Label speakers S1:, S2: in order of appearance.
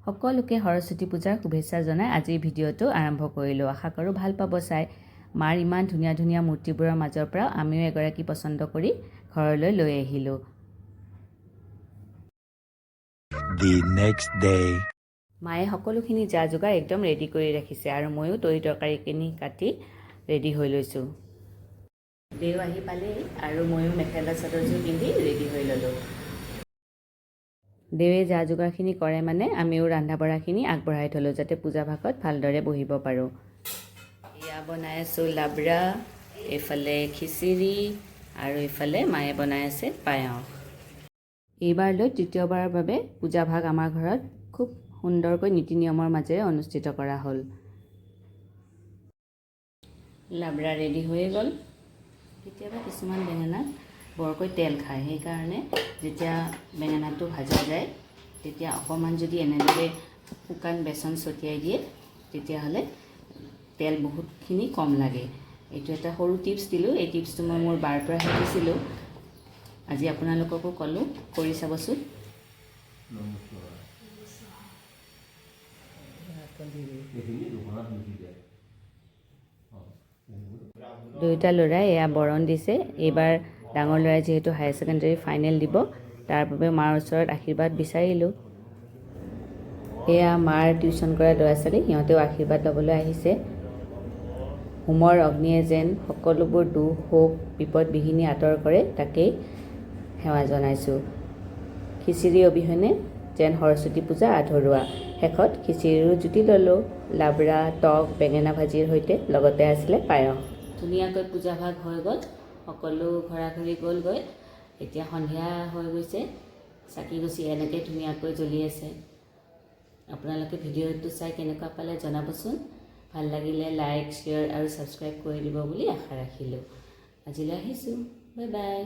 S1: সকলোকে সৰস্বতী পূজাৰ শুভেচ্ছা জনাই আজিৰ ভিডিঅ'টো আৰম্ভ কৰিলোঁ। আশা কৰোঁ ভাল পাব চাই। মাৰ ইমান ধুনীয়া ধুনীয়া মূৰ্তিবোৰৰ মাজৰ পৰা আমিও এগৰাকী পচন্দ কৰি ঘৰলৈ লৈ আহিলোঁ।
S2: The next day.
S1: মায়ে সকলোখিনি যা যোগাৰ একদম ৰেডি কৰি ৰাখিছে আৰু ময়ো তৰি তৰকাৰীখিনি কাটি ৰেডি হৈ লৈছোঁ। দেও আহি পালেই আৰু ময়ো মেখেলা চাদৰযোৰ পিন্ধি ৰেডি হৈ ল'লোঁ। দেৱে যা যোগাৰখিনি কৰে মানে আমিও ৰন্ধা বঢ়াখিনি আগবঢ়াই থ'লোঁ যাতে পূজা ভাগত ভালদৰে বহিব পাৰোঁ। এয়া বনাই আছোঁ লাবৰা, এইফালে খিচিৰি আৰু এইফালে মায়ে বনাই আছে পায়স। এইবাৰলৈ তৃতীয়বাৰৰ বাবে পূজা ভাগ আমাৰ ঘৰত খুব সুন্দৰকৈ নীতি নিয়মৰ মাজেৰে অনুষ্ঠিত কৰা হ'ল। লাবৰা ৰেডি হৈয়ে গ'ল। কেতিয়াবা কিছুমান বেঙেনাত বৰকৈ তেল খায়, সেইকাৰণে যেতিয়া বেঙেনাটো ভাজা যায় তেতিয়া অকণমান যদি এনেদৰে শুকান বেচন ছটিয়াই দিয়ে তেতিয়াহ'লে তেল বহুতখিনি কম লাগে। এইটো এটা সৰু টিপছ দিলোঁ। এই টিপছটো মই মোৰ বাৰ পৰা শিকিছিলোঁ। আজি আপোনালোককো ক'লোঁ কৰি চাবচোন। দুয়োটা ল'ৰাই এয়া বৰণ দিছে। এইবাৰ ডাঙৰ ল'ৰাই যিহেতু হায়াৰ ছেকেণ্ডেৰী ফাইনেল দিব তাৰ বাবে মাৰ ওচৰত আশীৰ্বাদ বিচাৰিলোঁ। এয়া মাৰ টিউশ্যন কৰা ল'ৰা ছোৱালী, সিহঁতেও আশীৰ্বাদ ল'বলৈ আহিছে। হোমৰ অগ্নিয়ে যেন সকলোবোৰ দুখ শোক বিপদ বিঘিনি আঁতৰ কৰে তাকেই সেৱা জনাইছোঁ। খিচিৰি অবিহনে যেন সৰস্বতী পূজা আধৰুৱা। শেষত খিচিৰিৰো জুতি ল'লোঁ, লাবৰা, টক, বেঙেনা ভাজিৰ সৈতে লগতে আছিলে পায়স। ধুনীয়াকৈ পূজা ভাগ হৈ গ'ল, সকলো ঘৰা ঘৰি গ'লগৈ। এতিয়া সন্ধিয়া হৈ গৈছে, চাকি গছি এনেকৈ ধুনীয়াকৈ জ্বলি আছে। আপোনালোকে ভিডিঅ'টো চাই কেনেকুৱা পালে জনাবচোন। ভাল লাগিলে লাইক, শ্বেয়াৰ আৰু ছাবস্ক্ৰাইব কৰি দিব বুলি আশা ৰাখিলোঁ। আজিলৈ আহিছোঁ, বাই বাই।